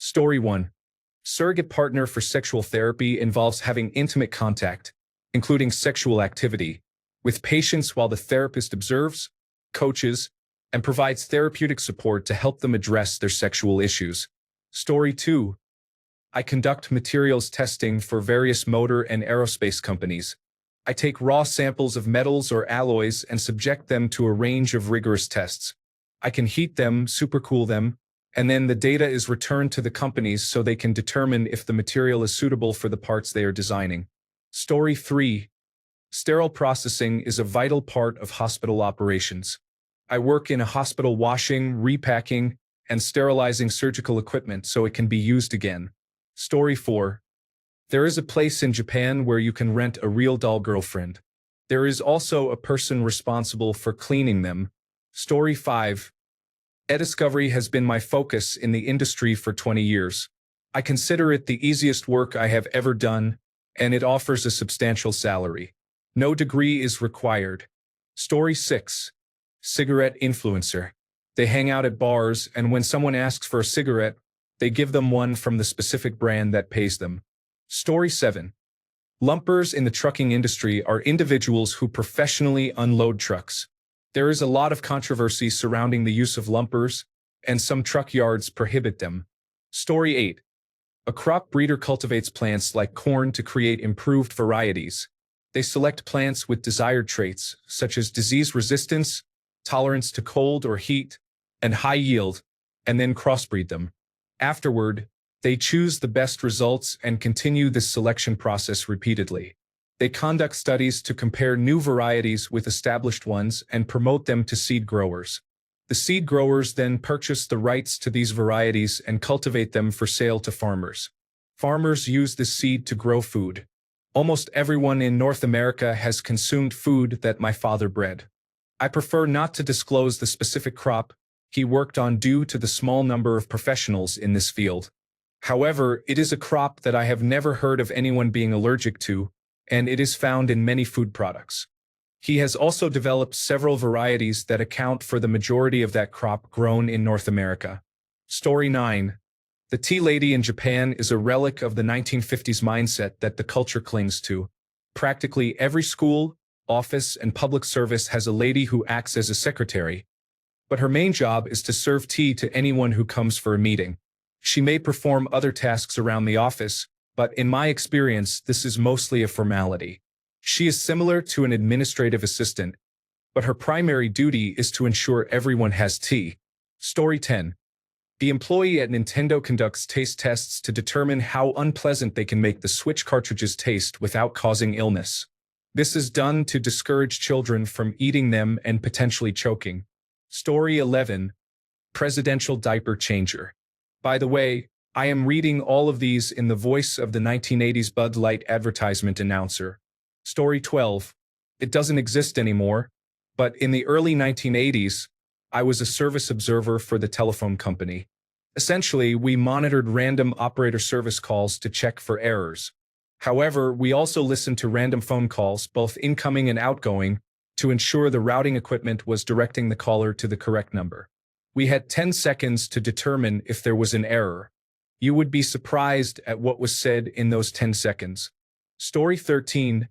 Story 1. Surrogate partner for sexual therapy involves having intimate contact, including sexual activity, with patients while the therapist observes, coaches, and provides therapeutic support to help them address their sexual issues. Story 2. I conduct materials testing for various motor and aerospace companies. I take raw samples of metals or alloys and subject them to a range of rigorous tests. I can heat them, supercool them, and then the data is returned to the companies so they can determine if the material is suitable for the parts they are designing. Story 3. Sterile processing is a vital part of hospital operations. I work in a hospital washing, repacking, and sterilizing surgical equipment so it can be used again. Story 4. There is a place in Japan where you can rent a real doll girlfriend. There is also a person responsible for cleaning them. Story 5. E-discovery has been my focus in the industry for 20 years. I consider it the easiest work I have ever done, and it offers a substantial salary. No degree is required. Story 6. Cigarette influencer. They hang out at bars, and when someone asks for a cigarette, they give them one from the specific brand that pays them. Story 7. Lumpers in the trucking industry are individuals who professionally unload trucks. There is a lot of controversy surrounding the use of lumpers, and some truck yards prohibit them. Story 8. A crop breeder cultivates plants like corn to create improved varieties. They select plants with desired traits, such as disease resistance, tolerance to cold or heat, and high yield, and then crossbreed them. Afterward, they choose the best results and continue this selection process repeatedly. They conduct studies to compare new varieties with established ones and promote them to seed growers. The seed growers then purchase the rights to these varieties and cultivate them for sale to farmers. Farmers use this seed to grow food. Almost everyone in North America has consumed food that my father bred. I prefer not to disclose the specific crop he worked on due to the small number of professionals in this field. However, it is a crop that I have never heard of anyone being allergic to, and it is found in many food products. He has also developed several varieties that account for the majority of that crop grown in North America. Story 9. The tea lady in Japan is a relic of the 1950s mindset that the culture clings to. Practically every school, office, and public service has a lady who acts as a secretary, but her main job is to serve tea to anyone who comes for a meeting. She may perform other tasks around the office, but in my experience, this is mostly a formality. She is similar to an administrative assistant, but her primary duty is to ensure everyone has tea. Story 10. The employee at Nintendo conducts taste tests to determine how unpleasant they can make the Switch cartridges taste without causing illness. This is done to discourage children from eating them and potentially choking. Story 11. Presidential diaper changer. By the way, I am reading all of these in the voice of the 1980s Bud Light advertisement announcer. Story 12. It doesn't exist anymore, but in the early 1980s, I was a service observer for the telephone company. Essentially, we monitored random operator service calls to check for errors. However, we also listened to random phone calls, both incoming and outgoing, to ensure the routing equipment was directing the caller to the correct number. We had 10 seconds to determine if there was an error. You would be surprised at what was said in those 10 seconds. Story 13.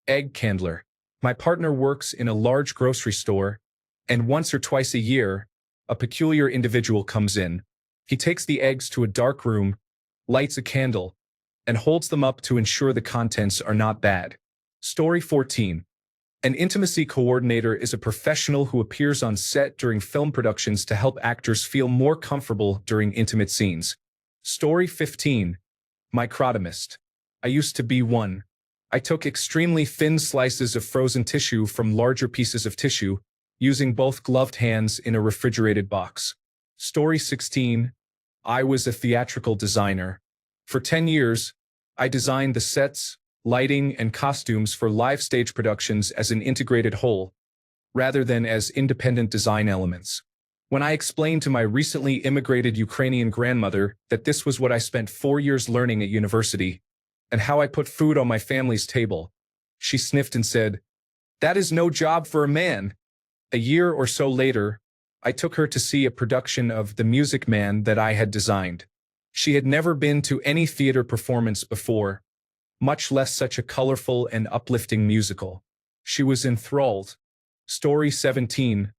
Egg candler. My partner works in a large grocery store, and once or twice a year, a peculiar individual comes in. He takes the eggs to a dark room, lights a candle, and holds them up to ensure the contents are not bad. Story 14. An intimacy coordinator is a professional who appears on set during film productions to help actors feel more comfortable during intimate scenes. Story 15. Microtomist. I used to be one. I took extremely thin slices of frozen tissue from larger pieces of tissue, using both gloved hands in a refrigerated box. Story 16. I was a theatrical designer. For 10 years, I designed the sets, lighting, and costumes for live stage productions as an integrated whole, rather than as independent design elements. When I explained to my recently immigrated Ukrainian grandmother that this was what I spent 4 years learning at university, and how I put food on my family's table, she sniffed and said, "That is no job for a man." A year or so later, I took her to see a production of The Music Man that I had designed. She had never been to any theater performance before, much less such a colorful and uplifting musical. She was enthralled. Story 17.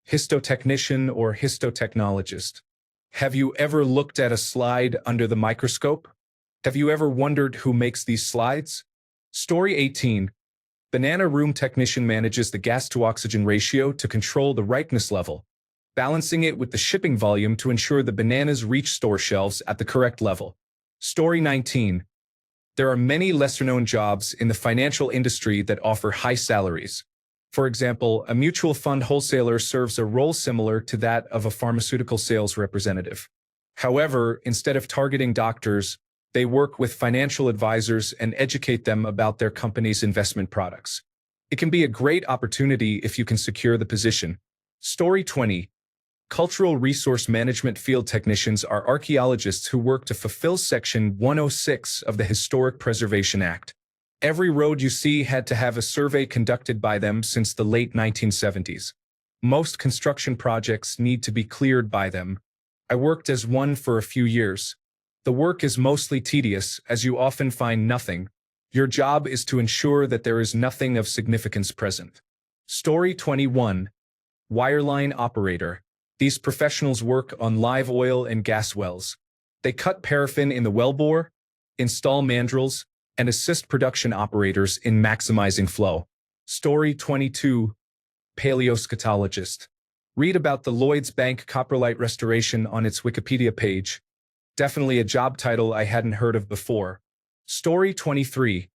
Histotechnician or histotechnologist. Have you ever looked at a slide under the microscope? Have you ever wondered who makes these slides? Story 18. Banana room technician manages the gas-to-oxygen ratio to control the ripeness level, balancing it with the shipping volume to ensure the bananas reach store shelves at the correct level. Story 19. There are many lesser-known jobs in the financial industry that offer high salaries. For example, a mutual fund wholesaler serves a role similar to that of a pharmaceutical sales representative. However, instead of targeting doctors, they work with financial advisors and educate them about their company's investment products. It can be a great opportunity if you can secure the position. Story 20. Cultural Resource Management field technicians are archaeologists who work to fulfill Section 106 of the Historic Preservation Act. Every road you see had to have a survey conducted by them since the late 1970s. Most construction projects need to be cleared by them. I worked as one for a few years. The work is mostly tedious, as you often find nothing. Your job is to ensure that there is nothing of significance present. Story 21. Wireline operator. These professionals work on live oil and gas wells. They cut paraffin in the wellbore, install mandrels, and assist production operators in maximizing flow. Story 22. Paleoscatologist. Read about the Lloyds Bank coprolite restoration on its Wikipedia page. Definitely a job title I hadn't heard of before. Story 23.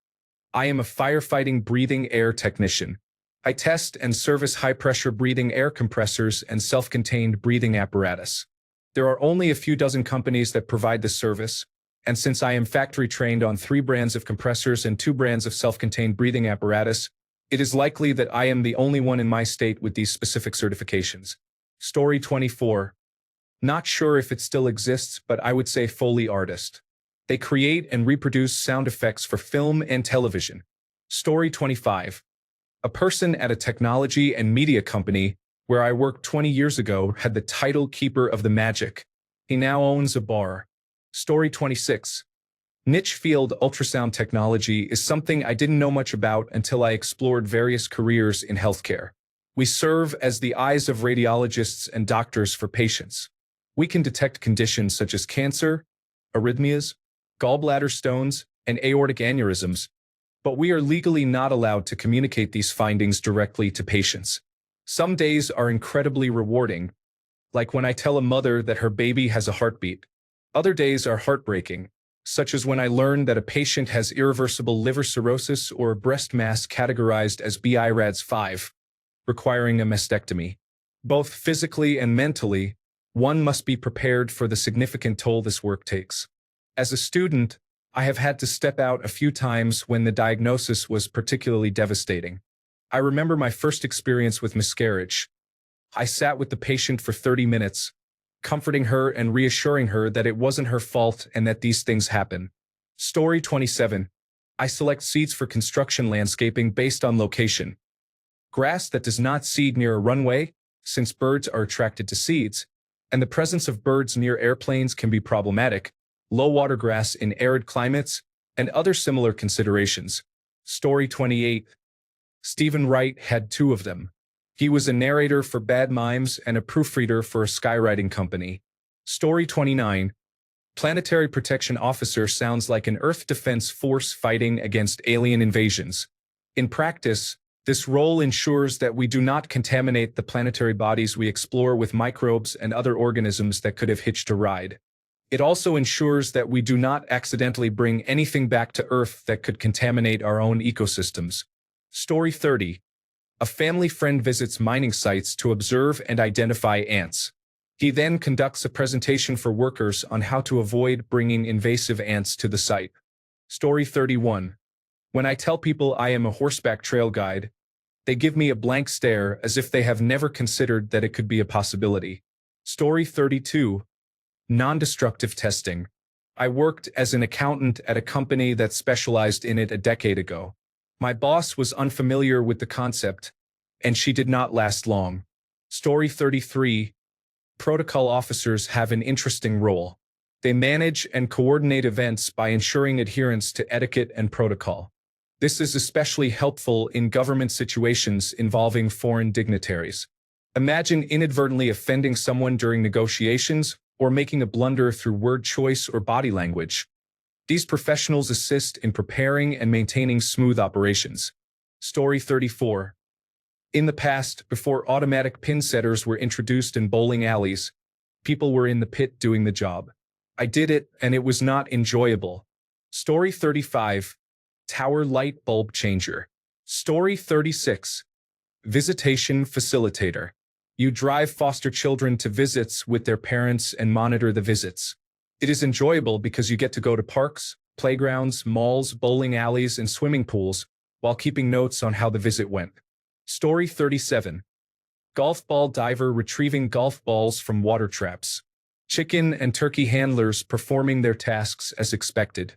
I am a firefighting breathing air technician. I test and service high-pressure breathing air compressors and self-contained breathing apparatus. There are only a few dozen companies that provide this service, and since I am factory-trained on 3 brands of compressors and 2 brands of self-contained breathing apparatus, it is likely that I am the only one in my state with these specific certifications. Story 24. Not sure if it still exists, but I would say Foley artist. They create and reproduce sound effects for film and television. Story 25. A person at a technology and media company where I worked 20 years ago had the title Keeper of the Magic. He now owns a bar. Story 26. Niche field ultrasound technology is something I didn't know much about until I explored various careers in healthcare. We serve as the eyes of radiologists and doctors for patients. We can detect conditions such as cancer, arrhythmias, gallbladder stones, and aortic aneurysms, but we are legally not allowed to communicate these findings directly to patients. Some days are incredibly rewarding, like when I tell a mother that her baby has a heartbeat. Other days are heartbreaking, such as when I learn that a patient has irreversible liver cirrhosis or a breast mass categorized as BI-RADS 5, requiring a mastectomy. Both physically and mentally, one must be prepared for the significant toll this work takes. As a student, I have had to step out a few times when the diagnosis was particularly devastating. I remember my first experience with miscarriage. I sat with the patient for 30 minutes, comforting her and reassuring her that it wasn't her fault and that these things happen. Story 27. I select seeds for construction landscaping based on location. Grass that does not seed near a runway, since birds are attracted to seeds, and the presence of birds near airplanes can be problematic, low water grass in arid climates, and other similar considerations. Story 28. Stephen Wright had 2 of them. He was a narrator for Bad Mimes and a proofreader for a skywriting company. Story 29. Planetary Protection Officer sounds like an Earth Defense Force fighting against alien invasions. In practice, this role ensures that we do not contaminate the planetary bodies we explore with microbes and other organisms that could have hitched a ride. It also ensures that we do not accidentally bring anything back to Earth that could contaminate our own ecosystems. Story 30. A family friend visits mining sites to observe and identify ants. He then conducts a presentation for workers on how to avoid bringing invasive ants to the site. Story 31. When I tell people I am a horseback trail guide, they give me a blank stare as if they have never considered that it could be a possibility. Story 32. Non-destructive testing. I worked as an accountant at a company that specialized in it a decade ago. My boss was unfamiliar with the concept, and she did not last long. Story 33. Protocol officers have an interesting role. They manage and coordinate events by ensuring adherence to etiquette and protocol. This is especially helpful in government situations involving foreign dignitaries. Imagine inadvertently offending someone during negotiations or making a blunder through word choice or body language. These professionals assist in preparing and maintaining smooth operations. Story 34. In the past, before automatic pin setters were introduced in bowling alleys, people were in the pit doing the job. I did it, and it was not enjoyable. Story 35. Tower light bulb changer. Story 36. Visitation facilitator. You drive foster children to visits with their parents and monitor the visits. It is enjoyable because you get to go to parks, playgrounds, malls, bowling alleys, and swimming pools while keeping notes on how the visit went. Story 37. Golf ball diver retrieving golf balls from water traps. Chicken and turkey handlers performing their tasks as expected.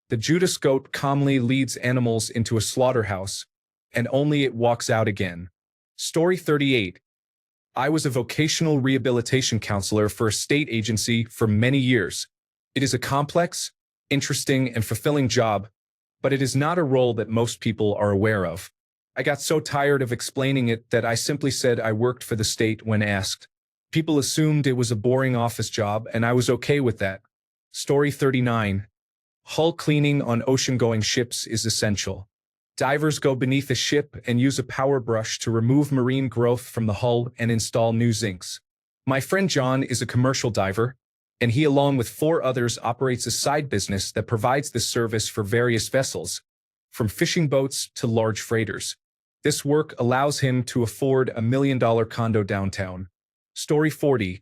The Judas goat calmly leads animals into a slaughterhouse, and only it walks out again. Story 38. I was a vocational rehabilitation counselor for a state agency for many years. It is a complex, interesting, and fulfilling job, but it is not a role that most people are aware of. I got so tired of explaining it that I simply said I worked for the state when asked. People assumed it was a boring office job, and I was okay with that. Story 39. Hull cleaning on ocean-going ships is essential. Divers go beneath a ship and use a power brush to remove marine growth from the hull and install new zincs. My friend John is a commercial diver, and he, along with 4 others, operates a side business that provides this service for various vessels, from fishing boats to large freighters. This work allows him to afford a $1 million condo downtown. Story 40.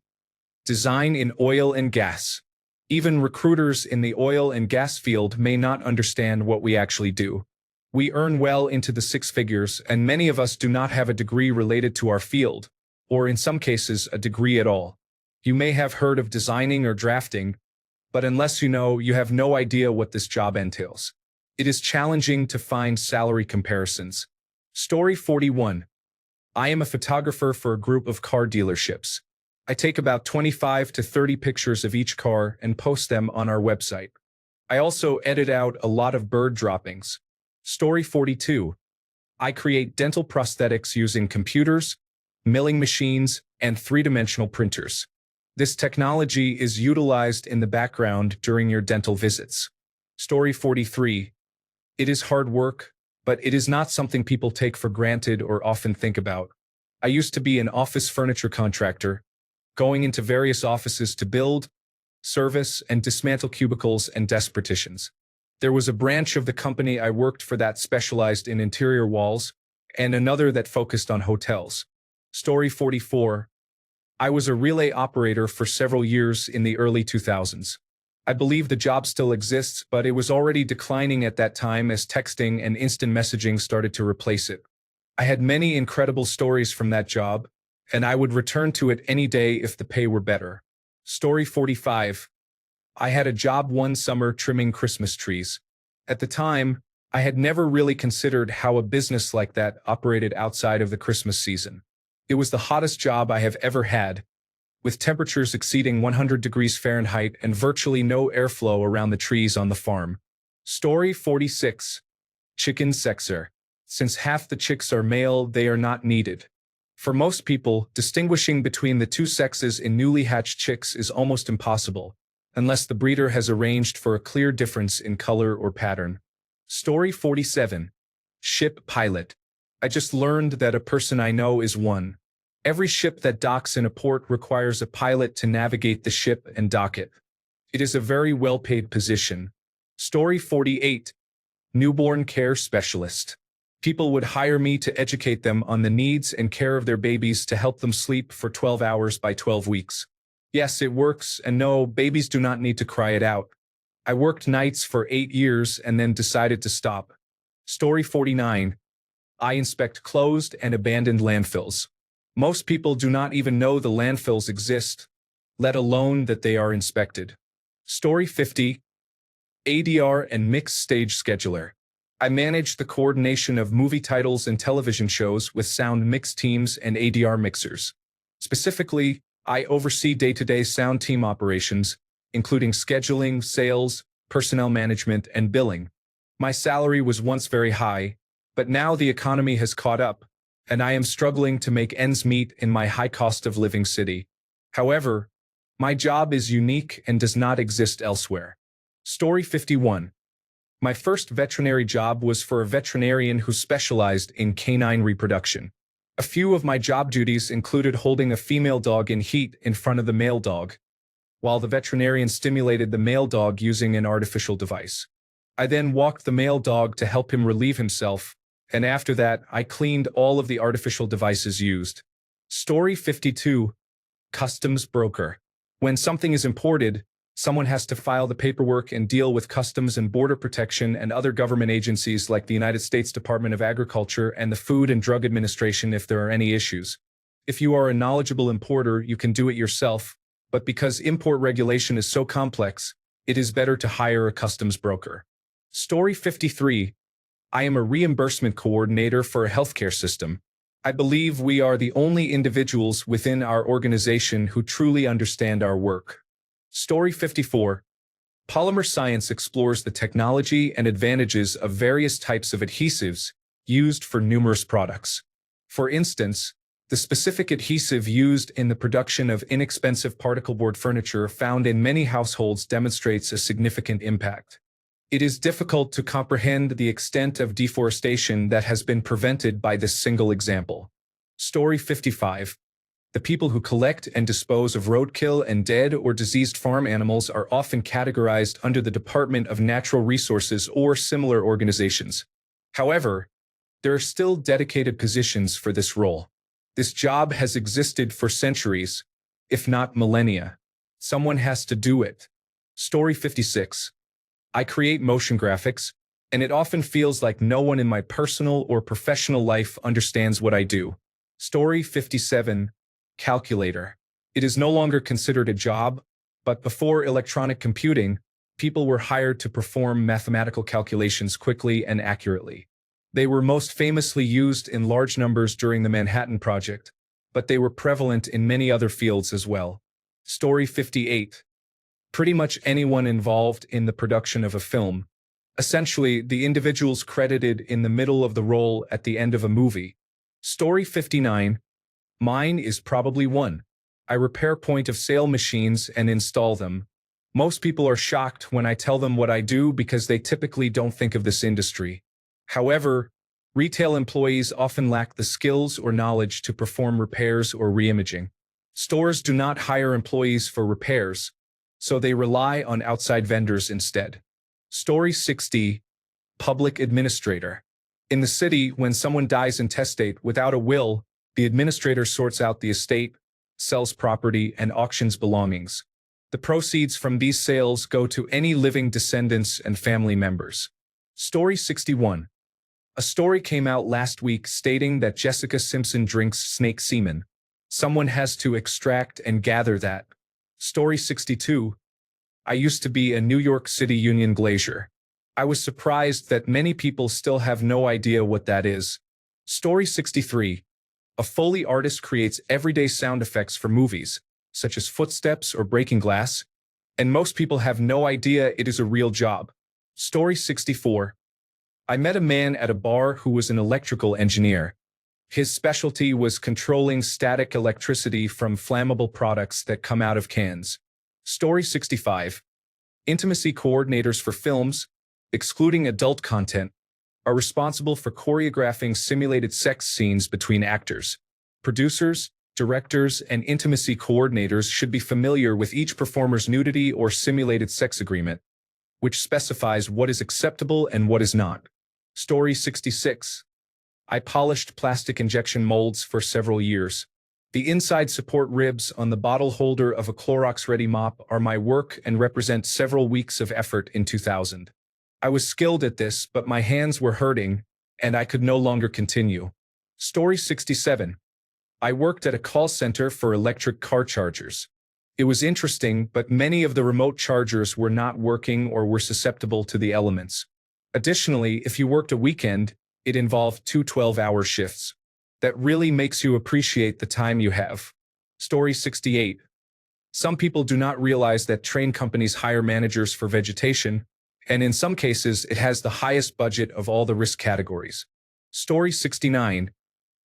Design in oil and gas. Even recruiters in the oil and gas field may not understand what we actually do. We earn well into the 6 figures, and many of us do not have a degree related to our field, or in some cases, a degree at all. You may have heard of designing or drafting, but unless you know, you have no idea what this job entails. It is challenging to find salary comparisons. Story 41. I am a photographer for a group of car dealerships. I take about 25 to 30 pictures of each car and post them on our website. I also edit out a lot of bird droppings. Story 42. I create dental prosthetics using computers, milling machines, and 3-dimensional printers. This technology is utilized in the background during your dental visits. Story 43. It is hard work, but it is not something people take for granted or often think about. I used to be an office furniture contractor, going into various offices to build, service, and dismantle cubicles and desk partitions. There was a branch of the company I worked for that specialized in interior walls, and another that focused on hotels. Story 44. I was a relay operator for several years in the early 2000s. I believe the job still exists, but it was already declining at that time as texting and instant messaging started to replace it. I had many incredible stories from that job, and I would return to it any day if the pay were better. Story 45. I had a job one summer trimming Christmas trees. At the time, I had never really considered how a business like that operated outside of the Christmas season. It was the hottest job I have ever had, with temperatures exceeding 100 degrees Fahrenheit and virtually no airflow around the trees on the farm. Story 46. Chicken sexer. Since half the chicks are male, they are not needed. For most people, distinguishing between the 2 sexes in newly hatched chicks is almost impossible, unless the breeder has arranged for a clear difference in color or pattern. Story 47. Ship pilot. I just learned that a person I know is one. Every ship that docks in a port requires a pilot to navigate the ship and dock it. It is a very well-paid position. Story 48. Newborn care specialist. People would hire me to educate them on the needs and care of their babies to help them sleep for 12 hours by 12 weeks. Yes, it works, and no, babies do not need to cry it out. I worked nights for 8 years and then decided to stop. Story 49. I inspect closed and abandoned landfills. Most people do not even know the landfills exist, let alone that they are inspected. Story 50. ADR and mixed stage scheduler. I manage the coordination of movie titles and television shows with sound mix teams and ADR mixers. Specifically, I oversee day-to-day sound team operations, including scheduling, sales, personnel management, and billing. My salary was once very high, but now the economy has caught up, and I am struggling to make ends meet in my high cost of living city. However, my job is unique and does not exist elsewhere. Story 51. My first veterinary job was for a veterinarian who specialized in canine reproduction. A few of my job duties included holding a female dog in heat in front of the male dog, while the veterinarian stimulated the male dog using an artificial device. I then walked the male dog to help him relieve himself, and after that, I cleaned all of the artificial devices used. Story 52. Customs broker. When something is imported, someone has to file the paperwork and deal with Customs and Border Protection and other government agencies like the United States Department of Agriculture and the Food and Drug Administration if there are any issues. If you are a knowledgeable importer, you can do it yourself, but because import regulation is so complex, it is better to hire a customs broker. Story 53. I am a reimbursement coordinator for a healthcare system. I believe we are the only individuals within our organization who truly understand our work. Story 54. Polymer science explores the technology and advantages of various types of adhesives used for numerous products. For instance, the specific adhesive used in the production of inexpensive particleboard furniture found in many households demonstrates a significant impact. It is difficult to comprehend the extent of deforestation that has been prevented by this single example. Story 55. The people who collect and dispose of roadkill and dead or diseased farm animals are often categorized under the Department of Natural Resources or similar organizations. However, there are still dedicated positions for this role. This job has existed for centuries, if not millennia. Someone has to do it. Story 56. I create motion graphics, and it often feels like no one in my personal or professional life understands what I do. Story 57. Calculator. It is no longer considered a job, but before electronic computing, people were hired to perform mathematical calculations quickly and accurately. They were most famously used in large numbers during the Manhattan Project, but they were prevalent in many other fields as well. Story 58. Pretty much anyone involved in the production of a film. Essentially, the individuals credited in the middle of the role at the end of a movie. Story 59. Mine is probably one. I repair point-of-sale machines and install them. Most people are shocked when I tell them what I do because they typically don't think of this industry. However, retail employees often lack the skills or knowledge to perform repairs or reimaging. Stores do not hire employees for repairs, so they rely on outside vendors instead. Story 60. Public administrator. In the city, when someone dies intestate without a will, the administrator sorts out the estate, sells property, and auctions belongings. The proceeds from these sales go to any living descendants and family members. Story 61. A story came out last week stating that Jessica Simpson drinks snake semen. Someone has to extract and gather that. Story 62. I used to be a New York City Union glazier. I was surprised that many people still have no idea what that is. Story 63. A Foley artist creates everyday sound effects for movies, such as footsteps or breaking glass, and most people have no idea it is a real job. Story 64. I met a man at a bar who was an electrical engineer. His specialty was controlling static electricity from flammable products that come out of cans. Story 65. Intimacy coordinators for films, excluding adult content, are responsible for choreographing simulated sex scenes between actors. Producers, directors, and intimacy coordinators should be familiar with each performer's nudity or simulated sex agreement, which specifies what is acceptable and what is not. Story 66. I polished plastic injection molds for several years. The inside support ribs on the bottle holder of a Clorox-ready mop are my work and represent several weeks of effort in 2000. I was skilled at this, but my hands were hurting, and I could no longer continue. Story 67. I worked at a call center for electric car chargers. It was interesting, but many of the remote chargers were not working or were susceptible to the elements. Additionally, if you worked a weekend, it involved 2 12-hour shifts. That really makes you appreciate the time you have. Story 68. Some people do not realize that train companies hire managers for vegetation, and in some cases, it has the highest budget of all the risk categories. Story 69.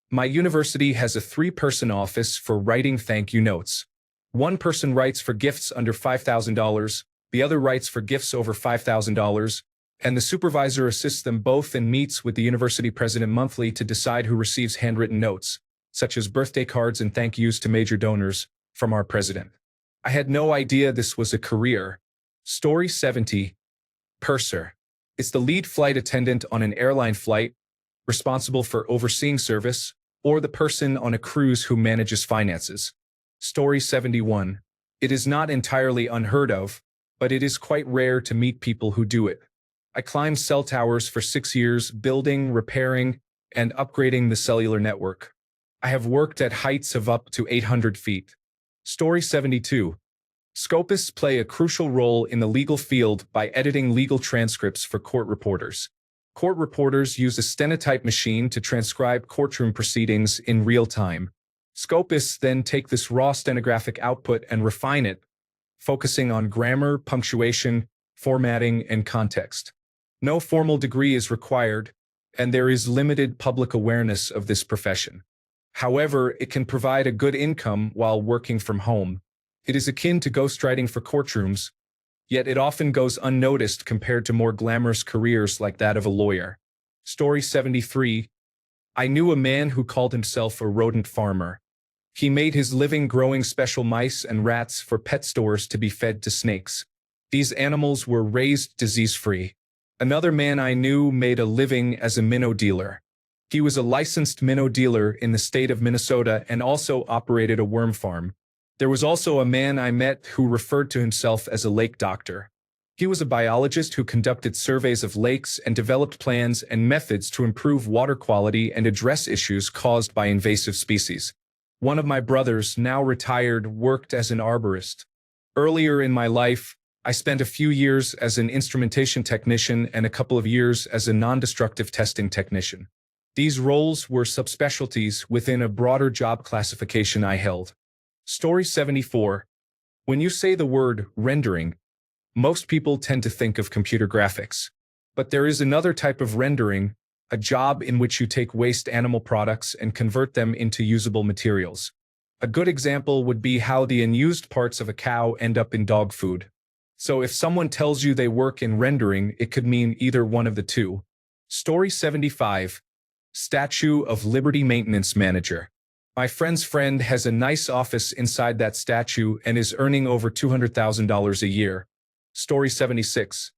My university has a 3-person office for writing thank you notes. One person writes for gifts under $5,000, the other writes for gifts over $5,000, and the supervisor assists them both and meets with the university president monthly to decide who receives handwritten notes, such as birthday cards and thank yous to major donors, from our president. I had no idea this was a career. Story 70. Purser. It's the lead flight attendant on an airline flight, responsible for overseeing service, or the person on a cruise who manages finances. Story 71. It is not entirely unheard of, but it is quite rare to meet people who do it. I climbed cell towers for 6 years, building, repairing, and upgrading the cellular network. I have worked at heights of up to 800 feet. Story 72. Scopists play a crucial role in the legal field by editing legal transcripts for court reporters. Court reporters use a stenotype machine to transcribe courtroom proceedings in real time. Scopists then take this raw stenographic output and refine it, focusing on grammar, punctuation, formatting, and context. No formal degree is required, and there is limited public awareness of this profession. However, it can provide a good income while working from home. It is akin to ghostwriting for courtrooms, yet it often goes unnoticed compared to more glamorous careers like that of a lawyer. Story 73. I knew a man who called himself a rodent farmer. He made his living growing special mice and rats for pet stores to be fed to snakes. These animals were raised disease-free. Another man I knew made a living as a minnow dealer. He was a licensed minnow dealer in the state of Minnesota and also operated a worm farm. There was also a man I met who referred to himself as a lake doctor. He was a biologist who conducted surveys of lakes and developed plans and methods to improve water quality and address issues caused by invasive species. One of my brothers, now retired, worked as an arborist. Earlier in my life, I spent a few years as an instrumentation technician and a couple of years as a non-destructive testing technician. These roles were subspecialties within a broader job classification I held. Story 74. When you say the word rendering, most people tend to think of computer graphics. But there is another type of rendering, a job in which you take waste animal products and convert them into usable materials. A good example would be how the unused parts of a cow end up in dog food. So if someone tells you they work in rendering, it could mean either one of the two. Story 75. Statue of Liberty Maintenance Manager. My friend's friend has a nice office inside that statue and is earning over $200,000 a year. Story 76.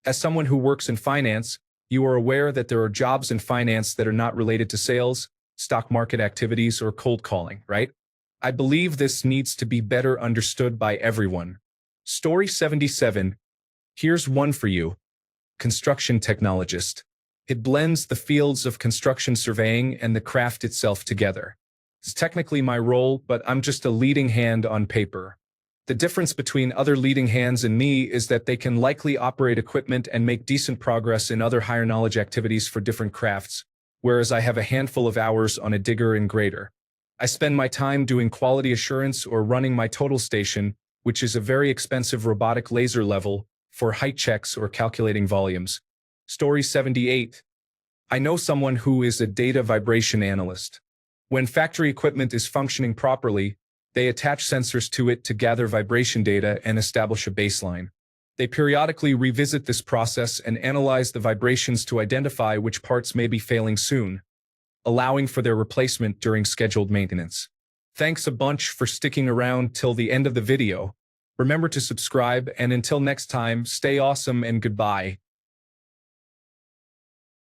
As someone who works in finance, you are aware that there are jobs in finance that are not related to sales, stock market activities, or cold calling, right? I believe this needs to be better understood by everyone. Story 77. Here's one for you. Construction technologist. It blends the fields of construction surveying and the craft itself together. It's technically my role, but I'm just a leading hand on paper. The difference between other leading hands and me is that they can likely operate equipment and make decent progress in other higher knowledge activities for different crafts, whereas I have a handful of hours on a digger and grader. I spend my time doing quality assurance or running my total station, which is a very expensive robotic laser level, for height checks or calculating volumes. Story 78. I know someone who is a data vibration analyst. When factory equipment is functioning properly, they attach sensors to it to gather vibration data and establish a baseline. They periodically revisit this process and analyze the vibrations to identify which parts may be failing soon, allowing for their replacement during scheduled maintenance. Thanks a bunch for sticking around till the end of the video. Remember to subscribe, and until next time, stay awesome and goodbye.